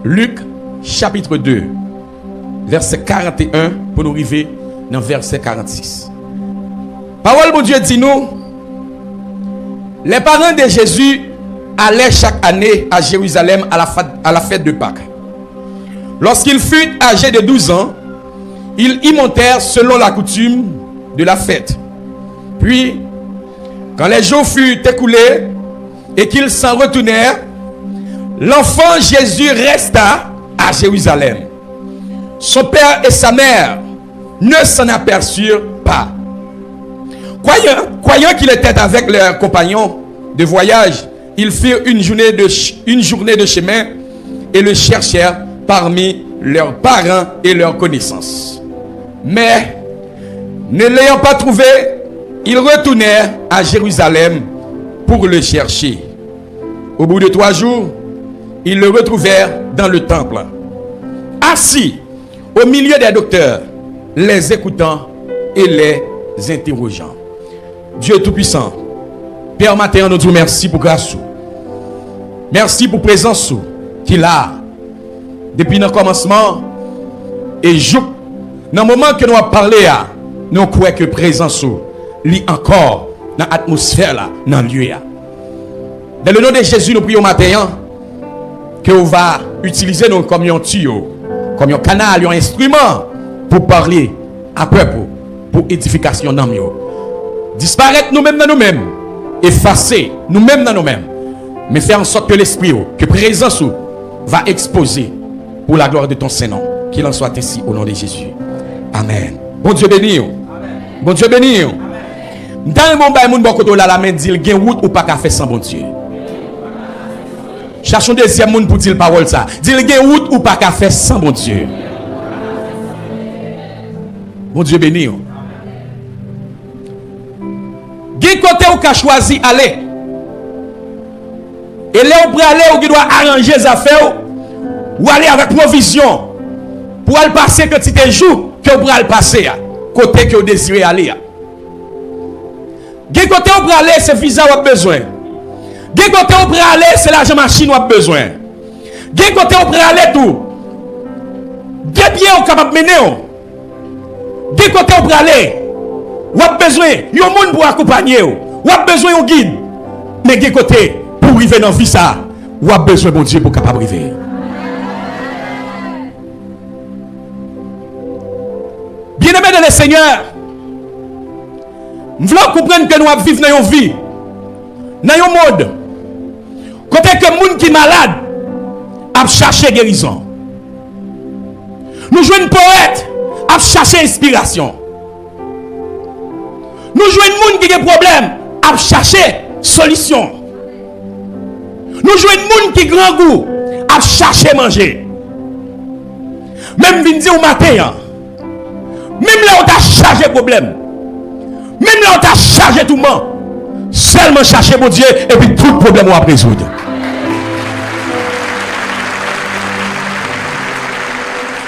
Luc chapitre 2, verset 41 pour nous arriver dans verset 46. Parole de Dieu dit nous, les parents de Jésus allaient chaque année à Jérusalem à la fête de Pâques. Lorsqu'il fut âgé de 12 ans, ils y montèrent selon la coutume de la fête. Puis, quand les jours furent écoulés et qu'ils s'en retournèrent, l'enfant Jésus resta à Jérusalem. Son père et sa mère ne s'en aperçurent pas. Croyant qu'il était avec leurs compagnons de voyage, ils firent une journée de chemin et le cherchèrent parmi leurs parents et leurs connaissances. Mais, ne l'ayant pas trouvé, ils retournèrent à Jérusalem pour le chercher. Au bout de 3 jours, ils le retrouvèrent dans le temple, assis au milieu des docteurs, les écoutant et les interrogeant. Dieu Tout-Puissant, Père matin, nous disons merci pour grâce. Merci pour présence qu'il a depuis le commencement. Et dans le moment que nous avons parlé, nous croyons que présence lit encore dans l'atmosphère, dans le lieu. Dans le nom de Jésus, nous prions matin que vous va utiliser nous comme un tuyau, comme un canal, un instrument pour parler à peuple, pour édification dans nous. Disparaître nous-mêmes dans nous-mêmes, effacer nous-mêmes dans nous-mêmes, mais faire en sorte que l'esprit, que présence va exposer pour la gloire de ton Saint-Nom. Qu'il en soit ainsi au nom de Jésus. Amen. Bon Dieu béni. Bon Dieu béni. Dans le monde, il y a la main dit qu'il y a route ou pas qu'à faire sans bon Dieu. Cherchons deuxième monde pour dire la parole ça. Dit qu'il y a route ou pas qu'à faire sans bon Dieu. Bon Dieu béni. Quel côté ou qu'a choisi aller? Et là où aller, ou doit arranger les affaires ou aller avec provision pour aller passer quantité de jours que vous pouvez passer côté que vous désirez aller. Quel côté où aller, c'est visa ou besoin. Quel côté où aller, c'est l'argent machine ou besoin. Quel côté où aller tout. Quel bien ou capable mener. Quel côté où aller. Ou a besoin yon monde pour accompagner ou a besoin un guide mais quel côté pour arriver dans vie ça ou a besoin bon Dieu pour capable arriver. Bien-aimés dans le Seigneur, nous voulons comprendre que nous vivons dans une vie dans un monde côté que monde qui malade a cherché guérison. Nous jouons une poète a cherché inspiration. Nous jouons une monde qui a des problèmes à chercher solution. Nous jouons une monde qui a grand goût à chercher manger. Même vin dire au matin, même là où tu as chargé problème, même là où tu as chargé tout le monde, seulement chercher mon Dieu et puis tout le problème va résoudre.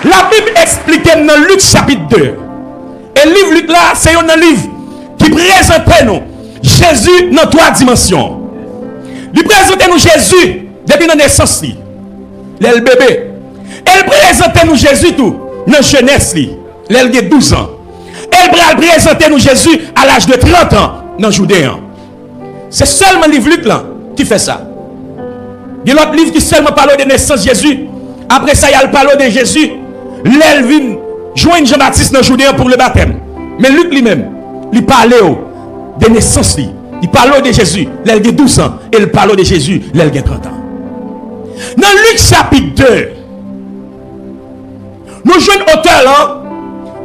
La Bible explique dans Luc chapitre 2. Et le livre Luc là, c'est un livre qui présente nous Jésus dans 3 dimensions. Il présente nous Jésus depuis la naissance, le bébé. Elle présente nous Jésus tout dans la jeunesse, elle a 12 ans. Elle présente nous Jésus à l'âge de 30 ans dans le Judéen. C'est seulement le livre Luc là qui fait ça. Il y a l'autre livre qui seulement parle de naissance de Jésus. Après ça, il y a le parole de Jésus. L'Elvin joint Jean-Baptiste dans le Judéen pour le baptême. Mais Luc lui-même, il parlait de naissance, il parlait de Jésus, il a 12 ans, et il parlait de Jésus, il a 30 ans. Dans Luc chapitre 2, nous jouons un auteur là,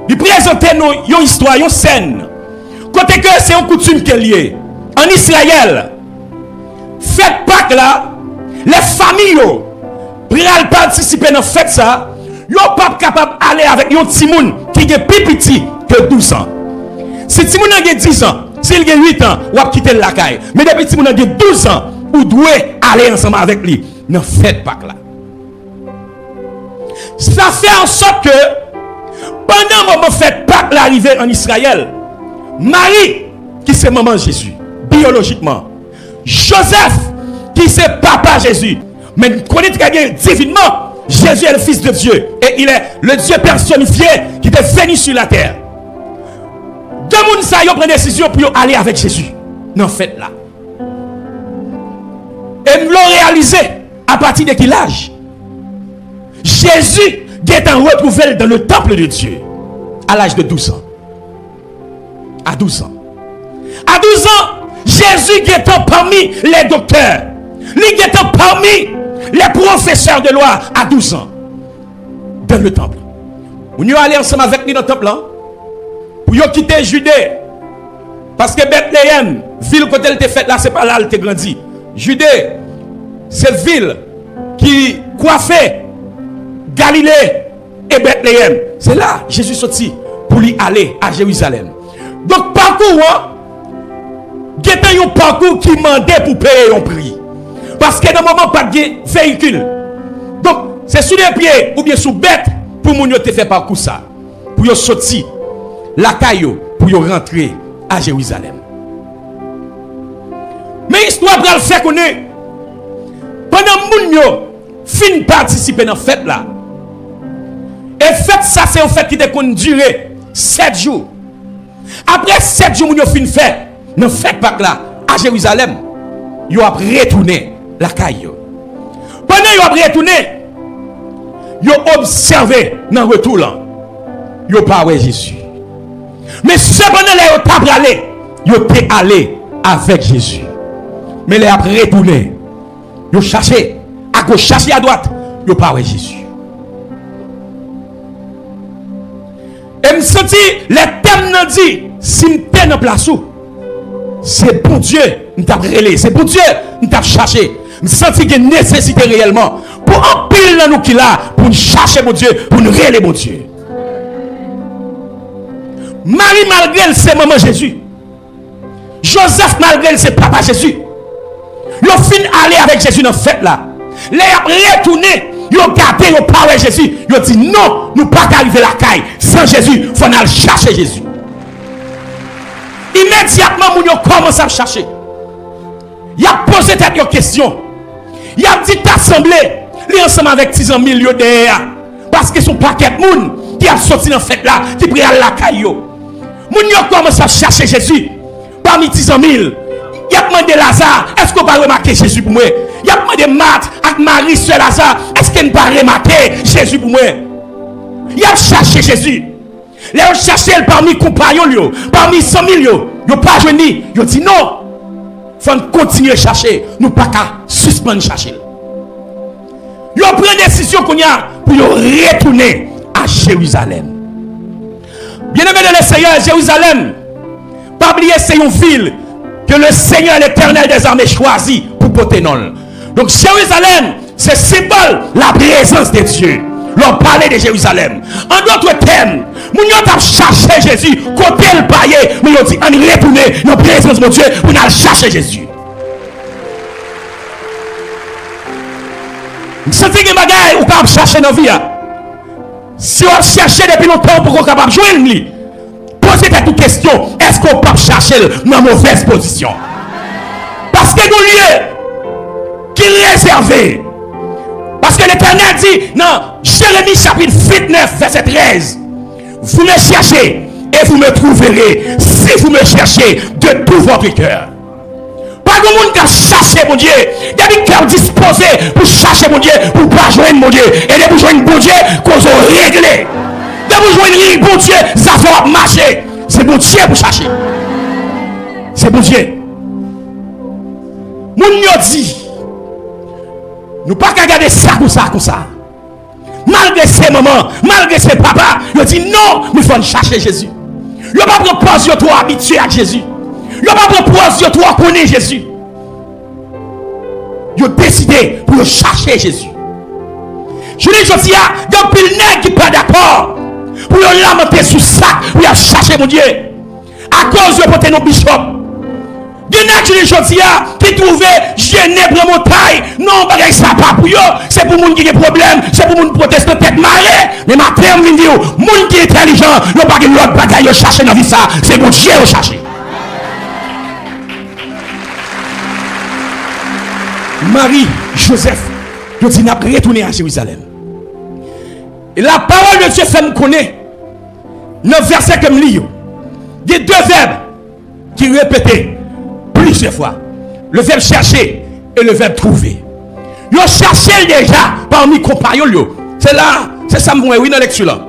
il présente nous une histoire, une scène. Côté que c'est une coutume qui est liée. En Israël, fête Pâques là, les familles pour participer dans fête ça, ils ne sont pas capables d'aller avec un petit monde qui est plus petit que 12 ans. Si petit monde a 10 ans, s'il a 8 ans, ou a quitter la caille. Mais depuis petit monde a 12 ans, vous devez aller ensemble avec lui dans fête Pâques là. Ça fait en sorte que pendant le moment fête Pâques l'arrivée en Israël, Marie qui c'est maman Jésus biologiquement, Joseph qui c'est papa Jésus, mais connaît très bien divinement Jésus est le Fils de Dieu. Et il est le Dieu personnifié qui est venu sur la terre. Deux personnes ont pris décision pour aller avec Jésus. Non, fait là. Et nous l'ont réalisé à partir de quel âge? Jésus est retrouvé dans le temple de Dieu à l'âge de 12 ans. À 12 ans. À 12 ans, Jésus est parmi les docteurs. Il est parmi les professeurs de loi à 12 ans. Dans le temple. Nous sommes allés ensemble avec lui dans le temple. Pour quitter Judée. Parce que Bethléem, ville côté elle était faite là, c'est pas là elle était grandi. Judée, c'est ville qui coiffait Galilée et Bethléem. C'est là Jésus sorti pour lui aller à Jérusalem. Donc parcours, il y a un parcours qui demandait pour payer un prix. Parce que dans le moment pas de véhicule. Donc c'est sous les pieds ou bien sous bête pour moun yo te fait parcours ça. Pour yo sortir la caillou pour yo rentrer à Jérusalem. Mais l'histoire va le faire connaître. Pendant moun yo fin participer dans fête là. Et fête ça c'est une fête qui te durer 7 jours. Après 7 jours moun yo fin fait dans fête Pâques là à Jérusalem, yo a retourné la caille. Pendant yo a retourné, yo observé dans retour là. Yo pas ouais Jésus. Mais cependant les yo t'a allé, yo t'es allé avec Jésus. Mais les a retourné. Yo cherché à gauche, cherché à droite, yo pas ouais Jésus. Et me senti les thèmes nan dit si m'te dans place où c'est pour Dieu m't'a relé, c'est pour Dieu m't'a cherché. Me senti qu'il y a nécessité réellement pour empiler dans nous qui là pour nous chercher mon Dieu, pour nous reler mon Dieu. Marie malgré c'est maman Jésus. Joseph malgré c'est papa Jésus. Ils ont fini aller avec Jésus dans la fête là. Les a retourné, ils ont gardé, ils ont parlé avec Jésus. Ils ont dit non, nous ne pouvons pas arriver à la caille. Sans Jésus, il faut aller chercher Jésus. Immédiatement, ils ont commencé à chercher. Ils ont posé cette question. Ils ont dit t'assembler, les ensemble avec 10 ans milieu derrière. Parce que son paquet de monde qui a sorti dans la fête là, qui prie à la caille. Ils ont commencé à chercher Jésus. Parmi 10 000. Il a demandé Lazare, est-ce qu'on va remarquer Jésus pour moi? Il a demandé Marthe avec Marie, sur Lazare, est-ce qu'on va remarquer Jésus pour moi? Il a cherché Jésus. Il a cherché parmi les compagnons, parmi 100 000, il n'a pas joigné. Il a dit non, il faut continuer à chercher. Nous ne pouvons pas suspendre chercher. Il a pris une décision pour retourner à Jérusalem. Bien aimé de le Seigneur, Jérusalem, pas oublier, c'est une ville que le Seigneur l'Éternel des armées choisit pour porter nom. Donc Jérusalem, c'est symbole la présence de Dieu. L'on parlait de Jérusalem. En d'autres termes, nous avons cherché Jésus, côté le paillet, mais nous dit on retourne dans la présence de Dieu pour nous chercher Jésus. C'est une bagaille ou capable chercher dans la vie. Si on cherche depuis longtemps pour qu'on soit capable de joindre lui. Posez cette question, est-ce qu'on peut chercher dans mauvaise position? Parce que nous lieu qui est réservé. Parce que l'Éternel dit dans Jérémie chapitre 29 verset 13, vous me cherchez et vous me trouverez si vous me cherchez de tout votre cœur. Pas de monde qui a cherché mon Dieu, il y a des cœurs disposés pour chercher mon Dieu, pour ne pas joindre mon Dieu, et de vous joindre mon Dieu qu'on a réglé. De vous joindre bon Dieu, ça va marcher. C'est bon Dieu pour chercher. C'est bon Dieu. Moun yo dit, nous pas qu'à garder ça comme ça. Malgré ses mamans, malgré ses papas, ils dit non, nous faut chercher Jésus. Ils ne pas proposer de toi habitué à Jésus. Ils ne pas proposer de toi connaître Jésus. Ils ont décidé pour chercher Jésus. Je dis, il y a des pilnègres qui ne sont pas d'accord. Pour lamenter sous ça, pour chercher mon Dieu. À cause de porter nos bishops. Il y a des gens qui trouvent gêné pour la montagne. Non, ça pas pour eux. C'est pour les gens qui ont des problèmes. C'est pour les gens qui protestent tête marée. Mais ma terme, je dis, les gens qui sont intelligents, ils n'ont pas de l'autre bagaille, ils cherchent dans la vie ça. C'est mon Dieu qui cherche. Marie, Joseph, ils ont dit, nous retourner à Jérusalem. Et la parole de Dieu fait me connaître. Dans le verset que je lis, il y a deux verbes qui répétent plusieurs fois. Le verbe chercher et le verbe trouver. Ils ont cherché déjà parmi les compagnons. C'est là, c'est ça, oui, dans la lecture là.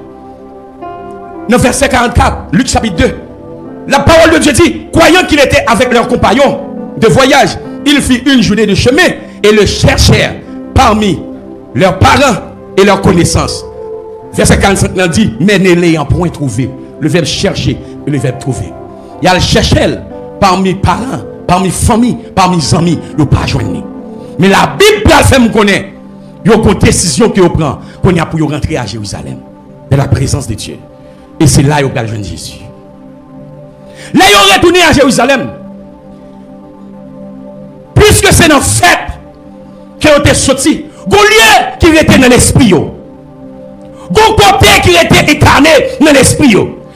Dans le verset 44, Luc chapitre 2. La parole de Dieu dit, croyant qu'il était avec leurs compagnons de voyage, il fit une journée de chemin et le cherchèrent parmi leurs parents et leurs connaissances. Verset 45 dit, mais ne l'ayant point trouvé. Le verbe chercher et le verbe trouver. Il y a le chercher parmi parents, parmi familles, parmi amis, il n'y a pas joindre. Mais la Bible a fait me connaître. Il y a une décision que vous prend qu'on a pour rentrer à Jérusalem, de la présence de Dieu. Et c'est là que vous allez joindre Jésus. Là, ils ont retourné à Jérusalem. Puisque c'est dans fête qu'ils ont été sortis. Goliath qui était dans l'esprit. Gon côté qui était incarné dans l'esprit.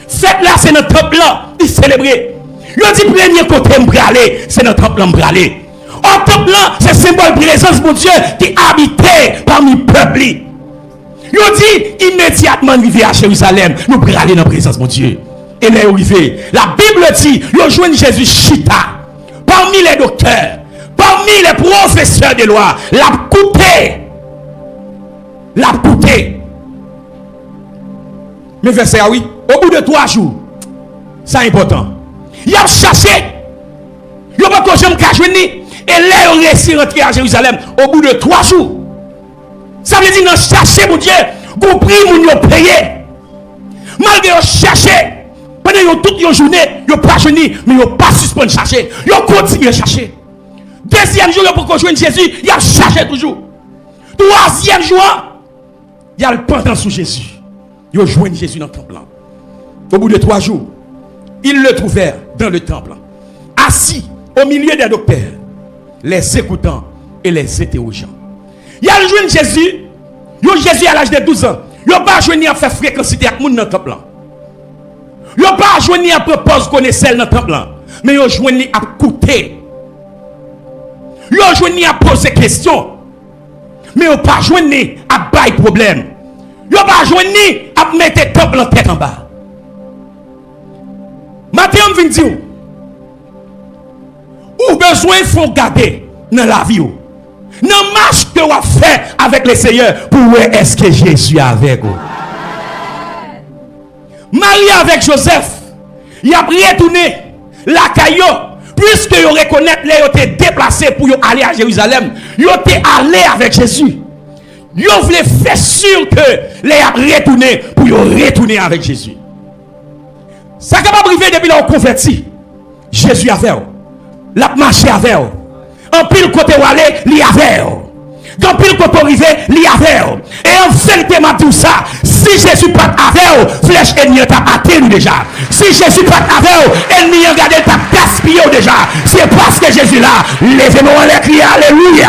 Fête là, c'est dans le temple là. Ils célébrer. Ils ont dit premier côté m'bralé, c'est dans le temple m'bralé. En temple là, c'est symbole de présence de Dieu qui habitait parmi le peuple. Ils ont dit immédiatement arrivé à Jérusalem, nous bralé dans la présence de Dieu. Et là, arrivé. La Bible dit, ils ont joint Jésus chita parmi les docteurs, parmi les professeurs de loi, l'a coupé. Mais verset oui, au bout de 3 jours, c'est important. Il a cherché, il a pas que j'aime cacher et là, il a réussi à rentrer à Jérusalem au bout de 3 jours. Ça veut dire, non, chercher mon Dieu, vous priez, vous payez. Malgré chercher, pendant toute une journée, ils n'ont pas jeûné, mais ils n'ont pas suspendu de chercher. Ils ont continué à chercher. Deuxième jour, pour rejoindre Jésus, il a cherché toujours. Troisième jour, il y a le pendant sous Jésus. Ils ont joint Jésus dans le temple. Au bout de 3 jours, ils le trouvèrent dans le temple, assis au milieu des docteurs, les écoutant et les interrogeant. Il y a le joint Jésus. Jésus à l'âge de 12 ans. Il n'a pas joint à faire fréquencité avec les gens dans le temple. Il n'a pas joint à proposer connaître dans le temple. Mais il a joint à écouter. Il a joint à poser des questions. Mais il n'a pas joint à bailler problème. Il n'a pas joint à mettre le temple en tête en bas. Maintenant, je viens dire, ou besoin il faut garder dans la vie. Dans la marche que vous fait avec le Seigneur pour voir est-ce que Jésus est avec vous. Marie avec Joseph, il a retourné la caillou, puisque il reconnaît qu'ils ont été déplacés pour aller à Jérusalem. Ils ont été allés avec Jésus. Ils voulaient faire sûr que les a retourné pour retourner avec Jésus. Ça ne peut pas arriver depuis qu'ils ont converti. Jésus avait. La marché avec. En pile côté où aller, il y avait. Quand pile côté arrivé, il y avait. Et en vérité, m'a tout ça. Si Jésus pas avec, flèche ennemi t'a atteint déjà. Si Jésus pas avec, ennemi regardé t'a gaspillé déjà. C'est parce que Jésus là, levez-nous en les crier alléluia.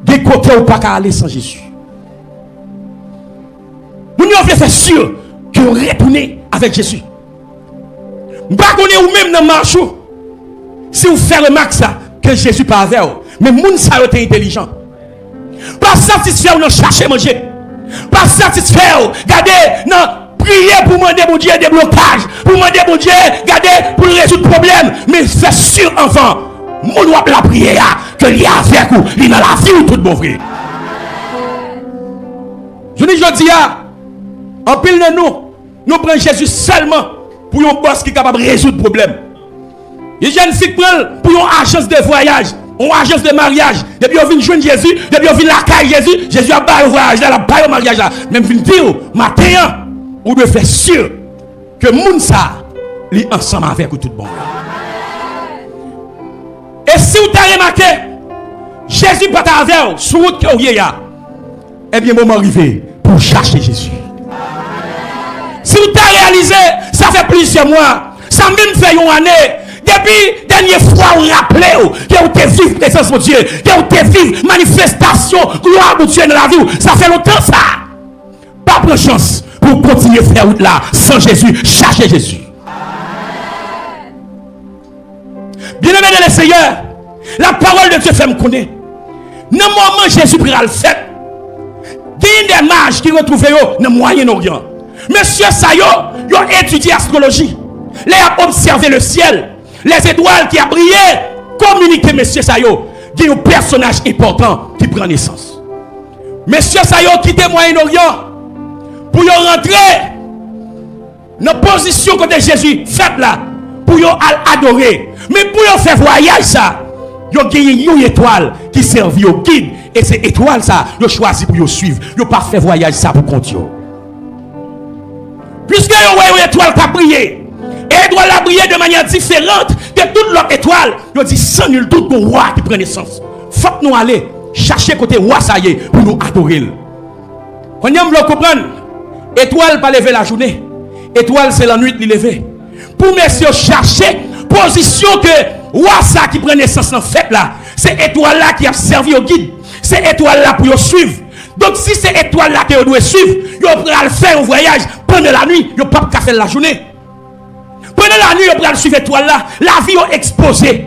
Des côtés où pas qu'à aller sans Jésus. Nous devons faire sûr que vous retournez avec Jésus. Vous ne ou même dans le marché. Si vous faites remarque ça, que Jésus pas avec vous. Mais les gens sont intelligents. Pas satisfait ou non chercher manger. Pas satisfait ou regardez, non, prier pour demander mon Dieu des blocages. Pour demander mon Dieu, regardez, pour résoudre le problème. Mais c'est sûr, enfant, mon doit la prière, que il y a avec vous, il est dans la vie ou tout bon vrai. Je dis, en pile de nous prenons Jésus seulement pour un boss qui est capable de résoudre le problème. Les jeunes filles prennent pour une agence de voyage, une agence de mariage. Depuis qu'on vient joindre Jésus, depuis qu'on vient la caille Jésus, Jésus a pas le voyage là, il a pas le mariage là. Même vient dire, matin, on doit faire sûr que moun ça, est ensemble avec tout le monde. Et si vous avez remarqué, Jésus pas avec vous, sur route que vous y a, eh bien, moment arrivé pour chercher Jésus. Si vous avez réalisé, ça fait plusieurs mois, ça même fait une année, depuis la dernière fois, vous rappelez que vous avez vécu la présence de Dieu, que vous avez vécu manifestation, gloire de Dieu dans la vie, ça fait longtemps ça. Pas de chance pour continuer à faire route là, sans Jésus, chercher Jésus. Bien-aimé dans le Seigneur, la parole de Dieu fait me connaître. Dans le moment Jésus prit le fait, a des mages qui retrouvent dans le Moyen-Orient. Monsieur Sayo, ils ont étudié l'astrologie. Ils ont observé le ciel. Les étoiles qui ont brillé. Communiqué, monsieur Sayo. Il y a un personnage important qui prend naissance. Monsieur Sayo quitte le Moyen-Orient pour rentrer dans la position que Jésus fait là. Pour adorer. Mais pour faire voyage ça. Ils ont gagné une étoile qui servait au guide. Et cette étoile ça, ils ont choisi pour suivre. Ils n'ont pas fait voyage ça pour continuer. Puisque ils ont une étoile qui a brillé. Et l'étoile a brillé de manière différente de toute l'autre étoile. Ils ont dit sans nul doute que le roi qui prend naissance. Faut que nous aller chercher côté roi ça y est pour nous adorer. Quand nous comprendre, étoile pas lever la journée. Étoile c'est la nuit qui lever. Pour messieurs chercher position que roi ça qui prend naissance dans fête là, c'est étoile là qui a servi au guide. C'est étoile là pour suivre. Donc si c'est étoile là que vous devez suivre, vous pouvez faire un voyage pendant la nuit, vous ne pouvez pas faire la journée. Pendant la nuit, vous pouvez suivre l'étoile là, la vie est exposée.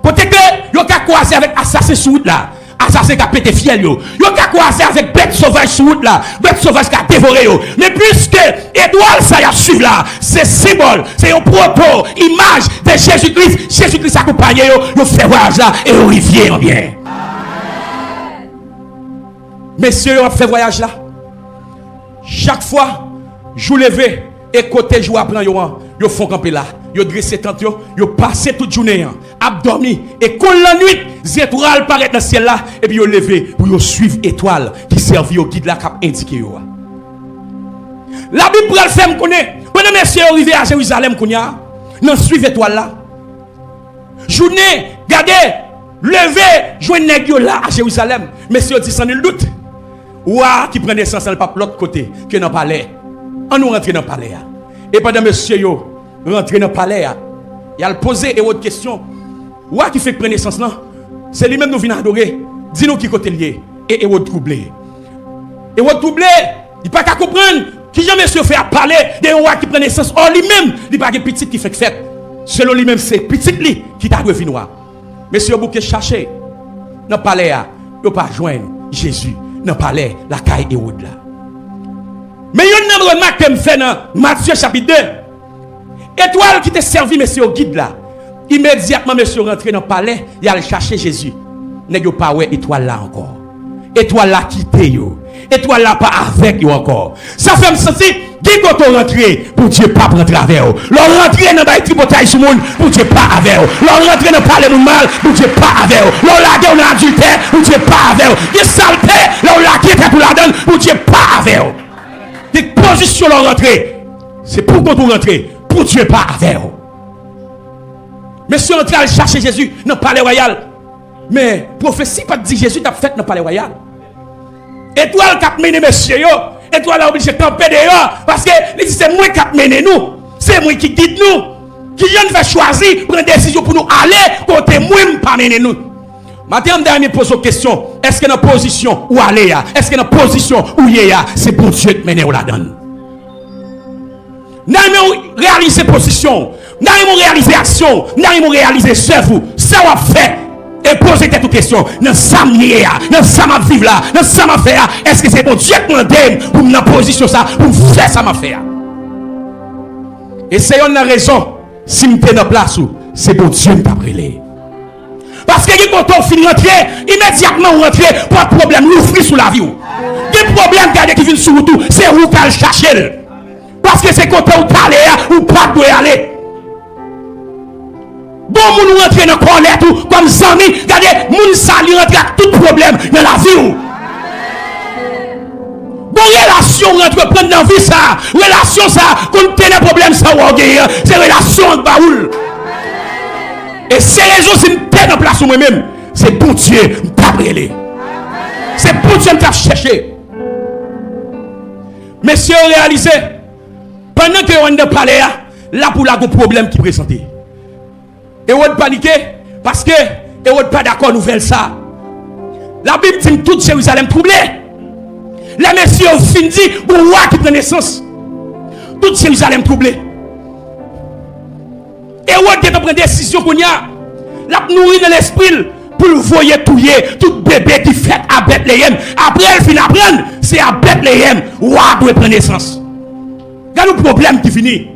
Peut-être que vous pouvez croiser avec assassin sur route là, assassin qui a pété fiel yo. Vous pouvez croiser avec bête sauvage sur route là, bête sauvage qui a dévoré yo. Mais puisque étoile ça y a suivre là, c'est symbole, c'est un propos, image de Jésus-Christ. Jésus-Christ accompagne yo, vous fait voyage là et vous riviez en bien. Messieurs, vous fait voyage là. Chaque fois, je levé et côté jour apprend yo font camper là. Yo dressé tente yo passé toute journée abdormi et quand la nuit, les étoiles paraissent dans le ciel là et puis yo levé pour yo suivre étoile qui servi au guide là qui a indiqué yo. La Bible pral fait me connaît. Pendant messieurs arrivé à Jérusalem kounya, non suivre étoile là. Journée, regardez, levé, joindre nèg yo là à Jérusalem. Messieurs dit sans nul doute. Ouah qui prend naissance dans le pape l'autre côté que dans le palais. On nous rentre dans le palais. Et pendant monsieur yo rentre dans le palais, il a posé et autre question. Ouah qui fait prendre naissance là, c'est lui-même nous vient adorer. Dis-nous qui côté lié et autre troublé. Et autre troublé, il pas qu'à comprendre qui jamais monsieur fait à parler de ouah qui prend naissance. Or lui-même, il pas que petit qui fait fête. Selon lui-même c'est petit lui qui t'a revu noir. Monsieur bouquet chercher dans le palais, il pas joindre Jésus. Dans le palais, la caille et Héroïde là. Mais il y a une remarque que me fait dans Matthieu chapitre 2. Étoile qui t'a servi, monsieur, au guide là. Immédiatement, monsieur, rentré dans le palais, il a cherché Jésus. N'est-ce pas ouais étoile là encore. Étoile là quitté yo. Étoile là pas avec yo encore. Ça fait me sentir, qui quand on rentre, pour Dieu pas prendre travers. L'on rentre dans le tripotage sur le monde, pour Dieu pas avec. L'on rentre dans le palais de mal, pour Dieu pas avec. L'on l'a donné en adultère, pour Dieu pas avec. Il saleté, l'on l'a quitté pour la donner, pour Dieu pas avec. Des positions l'on rentre, c'est pour quand on rentre, pour Dieu pas avec. Monsieur rentre à chercher Jésus dans le palais royal. Mais prophétie pas dit Jésus t'a fait dans le palais royal. Étoile qui a mené monsieur yo, étoile a obligé de camper dehors parce que c'est moi qui a mené nous, c'est moi qui guide nous, qui vient de faire choisir prendre décision pour nous aller côté moi pas mener nous. Maintenant dernier pose une question, est-ce que dans position où aller est-ce que dans position où y est c'est pour Dieu de mener ou la donne. N'a réaliser position, n'a réaliser action, n'a réaliser œuvre, ça va faire. Et poser toute question, dans ça dans ça m'a vivre là, dans ça m'a faire, est-ce que c'est bon Dieu qui m'a donné pour me position ça, pour faire ça m'a faire. Et c'est une raison, si je suis dans place, c'est bon Dieu qui m'a brûlé. Parce que quand on finit rentrer, immédiatement on rentre, pas de problème, l'ouvrir sous la vie. Des problèmes qui viennent sur tout, c'est où qu'elle le chercher. Parce que c'est quand on parle ou pas de aller. Bon, nous rentrons dans le colère tout, comme Zami, regardez, moun sali rentre avec tout problème dans la vie. Bon, relation rentre prendre dans la vie ça, relation ça, qu'on tenait problème ça ou c'est relation entre baoul. Et c'est raison si nous sommes en place moi-même, c'est pour Dieu m't'a brûlé. C'est pour Dieu m't'a cherché. Messieurs, réalisez, pendant que on ne parlait là pour la problème qui présentait. Et on paniqué parce que et on pas d'accord nouvelle ça. La Bible dit toute Jérusalem troublée. Les messieurs ont fini pour roi qui prend naissance. Toute Jérusalem troublée. Et on qui prend décision qu'on y a la nourrir dans l'esprit pour le voyer touiller tout bébé qui fait à Bethléem. Après, elle finit apprendre, c'est à Bethléem où elle doit prendre naissance. Regarde le problème qui finit.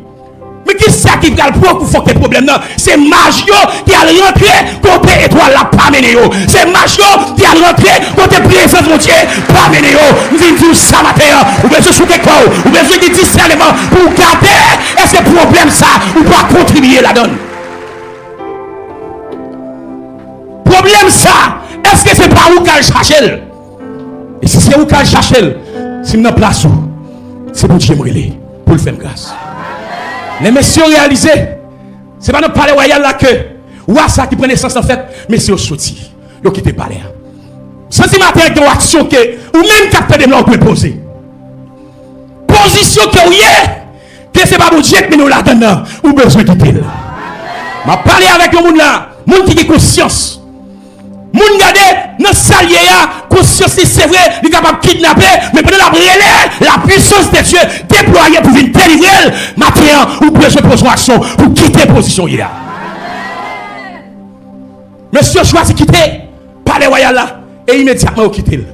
Mais qui c'est qui va le pour faire problème là? C'est Magio qui a rentré côté étoile là, pas mené. C'est Magio qui a rentré côté présence de Dieu, pas mené. Nous disons ça matin, ou bien sous quelque part, ou bien de discernement pour garder est-ce que problème ça ou pas contribuer là-dedans. Problème ça, est-ce que c'est pas où qu'elle cherche? Et si c'est où qu'elle cherche, c'est une place où c'est pour Dieu brûler, pour le faire grâce. Les messieurs réalisés, c'est pas notre palais royal là que, ou ça qui prend naissance en fait, messieurs sortis, ils ont quitté le palais. Sans ce matin, il y a une action que, ou même capteur de blanc, vous pouvez poser. Position que vous que c'est pas pour Dieu que nous la donnons, ou besoin de quitter. Je vais parler avec le monde là, le monde qui a conscience. Moun gade dans salier conscience c'est vrai, il est capable de kidnapper, mais pendant la puissance de Dieu déployée pour venir délivrer, matin ou besoin de poser action pour quitter position là. Monsieur choisit quitter palais royal là et immédiatement quitter.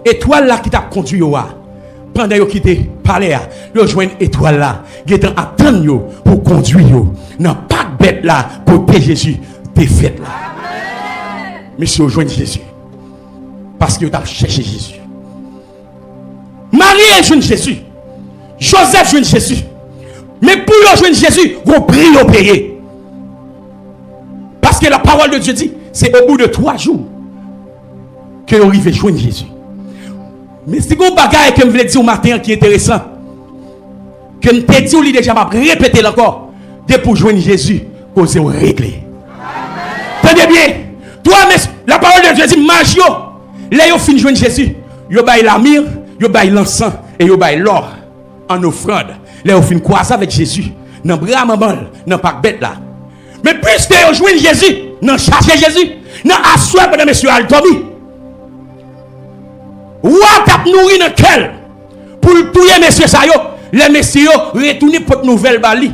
Étoile là qui t'a conduit pendant yo quitter palais là, yo joindre étoile là, qui est attendre yo pour conduire yo dans pas bête là côté Jésus défaite là. Monsieur rejoint Jésus. Parce que vous avez cherché Jésus. Marie rejoint Jésus. Joseph rejoint Jésus. Mais pour rejoindre Jésus, vous priez au payer. Parce que la parole de Dieu dit, c'est au bout de 3 jours que vous arrivez à joindre Jésus. Mais c'est un bagage que je voulais dire au matin qui est intéressant. Que je t'ai dit, je déjà répéter encore. Dès pour joindre Jésus, vous allez régler. Tenez bien. Toi, la parole de Dieu dit, Magio, là, vous finissez de joindre Jésus. Vous baillez la myrrhe, vous baillez l'encens et vous baillez l'or en offrande. Là, vous finissez croiser avec Jésus. Dans le bras maman, dans le pack bête là. Mais puisque vous joignez Jésus, dans chercher Jésus, dans asseoir pendant monsieur Altomi. Ou tap nourri dans quel pour tuer monsieur Sayo, les messieurs retournent pour une nouvelle bali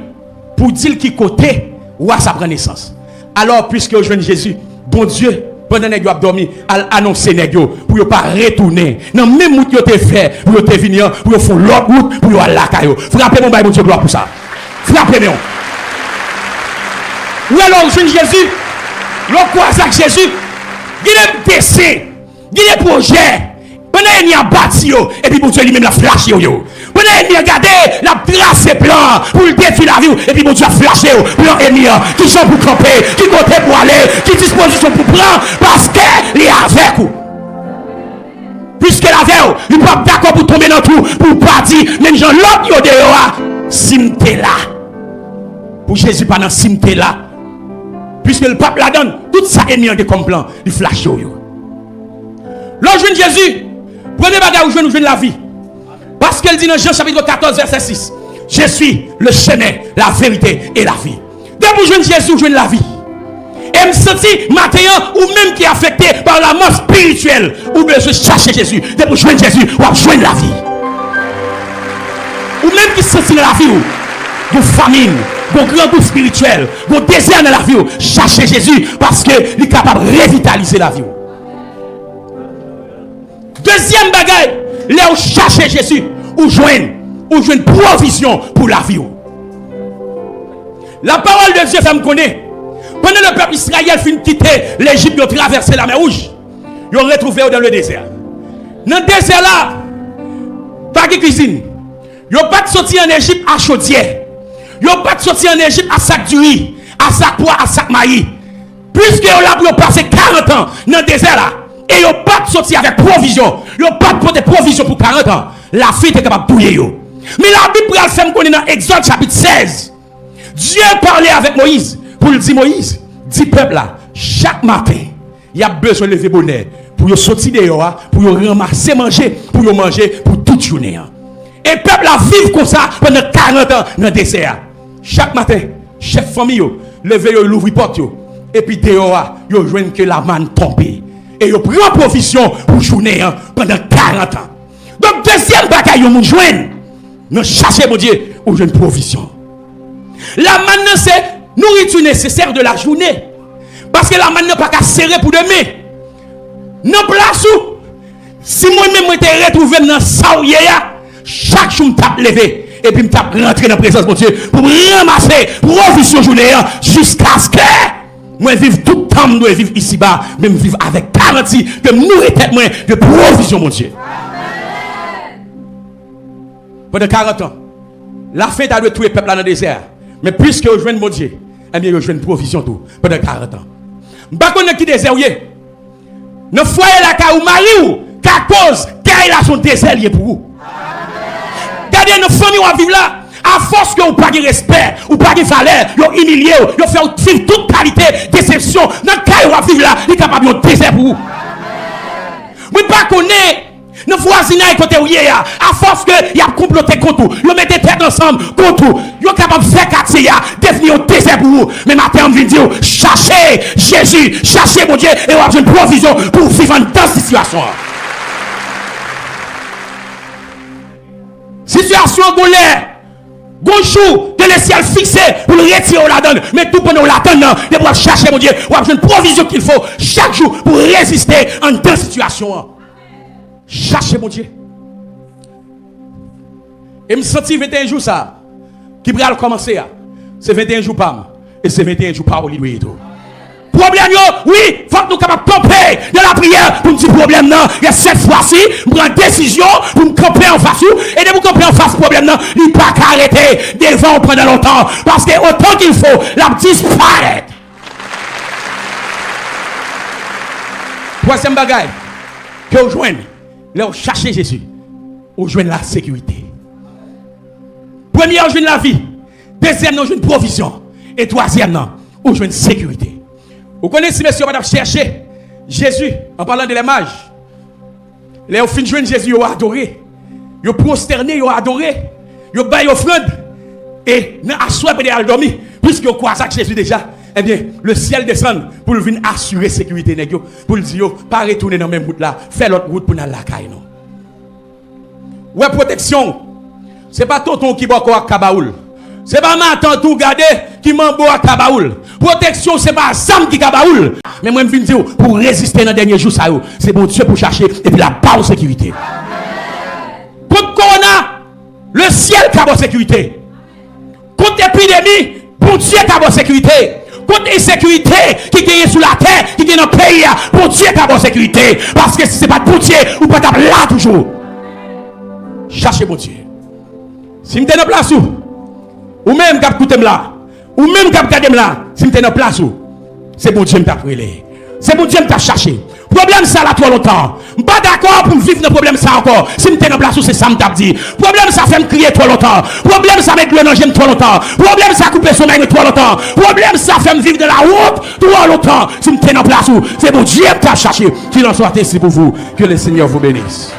pour dire qui côté ou ça prend naissance. Alors, puisque vous joignez Jésus, bon Dieu, pendant que vous avez dormi, annoncer pour ne pas retourner. Non, même route que vous avez fait, pour vous venir, pour vous faire l'autre route, pour vous aller à la caillou. Frappez mon Dieu gloire pour ça. Frappez-moi. Ou alors, Jésus, l'on croise avec Jésus, il y a des dessin, il y a des projets. Pendant qu'il y a bâti, et puis pour Dieu lui-même la flash. Pendant qu'il y a regardé, la trace plan pour le défi la vie, et puis pour Dieu a flashé, plan ennemi, qui sont pour camper, qui côté pour aller, qui disposition pour prendre, parce qu'il est avec vous. Puisque la veille, il n'est pas d'accord pour tomber dans tout, pour pas dire, même gens l'autre, il y a dehors, simte là. Pour Jésus, pas dans simte là. Puisque le pape la donne, tout ça ennemi de comme plan, il flash. L'ange de Jésus, premier bagage où je nous la vie. Parce qu'elle dit dans Jean chapitre 14, verset 6. Je suis le chemin, la vérité et la vie. Depuis que je Jésus, je la vie. Et me sentis maintenant, ou même qui est affecté par la mort spirituelle, ou bien je cherche Jésus. Depuis que je Jésus, ou je la vie. Ou même qui se sentit dans la vie, de famine, de grand goût spirituel, de désir dans la vie, cherchez Jésus parce qu'il est capable de revitaliser la vie. Deuxième bagaille, là où chercher Jésus, ou joindre une provision pour la vie. La parole de Dieu, ça me connaît. Pendant le peuple Israël finit quitter l'Égypte, ils ont traversé la mer Rouge. Ils ont retrouvé dans le désert. Dans le désert là, pas de cuisine. Ils n'ont pas sorti en Égypte à chaudière. Ils n'ont pas sorti en Égypte à sac du riz, à sac poids, à sac maïs. Puisque ils ont passé 40 ans dans le désert là. Et ils n'ont pas sorti avec provision. Ils n'ont pas porté provision pour 40 ans. La fille était capable de bouiller. Mais la Bible a fait qu'on est dans Exode chapitre 16. Dieu parlait avec Moïse. Pour le dire Moïse, dit peuple là, chaque matin, il y a besoin de lever bonheur. Pour sortir dehors, pour ramasser manger, pour manger pour toute journée. Et peuple là vivre comme ça pendant 40 ans dans le désert. Chaque matin, chef famille, levez l'ouvre porte. Et puis dehors, ils joignent que la manne tombe. Et ils prennent provision pour journée pendant 40 ans. Donc, deuxième bagaille, ils joignent. Nous cherchons, mon Dieu, où j'ai une provision. Là, maintenant, c'est nourriture nécessaire de la journée. Parce que la main n'a pas qu'à serrer pour demain. Non, place où, si moi-même je retrouvé dans ça, chaque jour, je tape levé. Et puis, je tape rentrer dans la présence de Dieu pour ramasser provision journée jusqu'à ce que moi vive tout le temps, je vivre ici-bas, même vivre avec garantie que nous étions de provision, mon Dieu. Pendant 40 ans, la fin a tué le peuple dans le désert. Mais puisque je joue mon Dieu, eh bien, je joue une provision tout pendant 40 ans. Je ne sais pas qui désert. Ne foyer la ka ou mari ou, qu'à cause, qu'il a son désert pour vous. Regardez nos familles qui vivent là. À force que vous n'avez pas de respect, vous n'avez pas de valeur, vous avez humilié, vous avez fait vivre toute qualité, déception. Dans le cas où vous vivez là, vous êtes capable de désert pour vous. Vous ne pas connaître nos voisinages côté où à force que vous avez comploté contre vous, vous mettez tête ensemble contre vous, vous êtes capable de faire quartier, devenir un désert pour vous. Mais maintenant, je dire, cherchez Jésus, cherchez mon Dieu, et vous avez une provision pour vivre dans cette situation. Situation goulée. Bonjour, que le ciel fixé pour le retirer la donne. Mais tout pendant la donne, de pouvoir chercher mon Dieu, pour avoir une provision qu'il faut chaque jour pour résister en deux situations. Cherchez mon Dieu. Et me sentis 21 jours ça, qui va commencer. C'est 21 jours pas. Et c'est 21 jours pas au lit et tout. Problème, oui, il faut que nous capables de camper dans la prière pour nous dire problème, non. Et cette fois-ci, je prends une décision pour me camper en face. Et de vous camper en face, problème, non, il ne peut pas arrêter devant pendant longtemps. Parce que autant qu'il faut, la disparaît. Troisième bagaille, que vous joignez, là, vous cherchez Jésus, vous joignez la sécurité. Premier, vous joignez la vie. Deuxième, vous joignez une provision. Et troisième, vous joignez une sécurité. Vous connaissez, messieurs, madame, chercher Jésus en parlant de les mages. Les au fin de joindre Jésus, ils ont adoré. Ils ont prosterné, ils ont adoré. Ils ont baillé offrande. Et à soi, ils ont dormi. Puisqu'ils ont croisé Jésus déjà, eh bien, le ciel descend pour venir assurer la sécurité. Pour dire, pas retourner dans la même route là. Faire l'autre route pour aller à la caille. Ouais, protection. Ce n'est pas tonton qui boit à Kabaoul. Ce n'est pas maintenant tout garder qui m'en boit à Kabaoul. Protection, ce n'est pas Sam qui Kabaoul. Mais moi, je viens dire, pour résister dans les derniers jours, c'est bon Dieu pour chercher et puis la barre de sécurité. Contre Corona, le ciel qui a la sécurité. Contre l'épidémie, bon Dieu qui a la sécurité. Contre l'insécurité qui est sous la terre, qui est dans le pays, bon Dieu qui a la sécurité. Parce que si ce n'est pas bon Dieu, ou pas là toujours. Cherchez bon Dieu. Si vous êtes dans la place ou même quand vous êtes là, ou même quand vous êtes là, si vous êtes dans la place c'est bon Dieu qui t'a pris. C'est bon Dieu qui t'a cherché. Problème ça là trop longtemps. Je ne suis pas d'accord pour vivre dans problème ça encore. Si vous êtes dans la place c'est ça que je dit. Problème ça fait me crier trop longtemps. Problème ça met le danger trop longtemps. Problème ça couper son sommeil trop longtemps. Problème ça fait me vivre de la route trop longtemps. Si vous êtes dans la place c'est bon Dieu qui t'a cherché. Qu'il en soit ainsi pour vous. Que le Seigneur vous bénisse.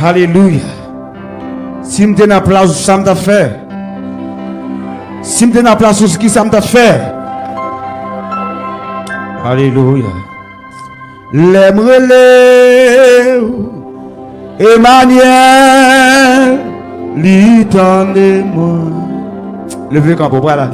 Alléluia. Si je suis dans la place, ça me fait. Si je suis dans la place, ce qui ça me fait. Alléluia. L'aimerait Emmanuel, l'itendez-moi. Levez quand vous là.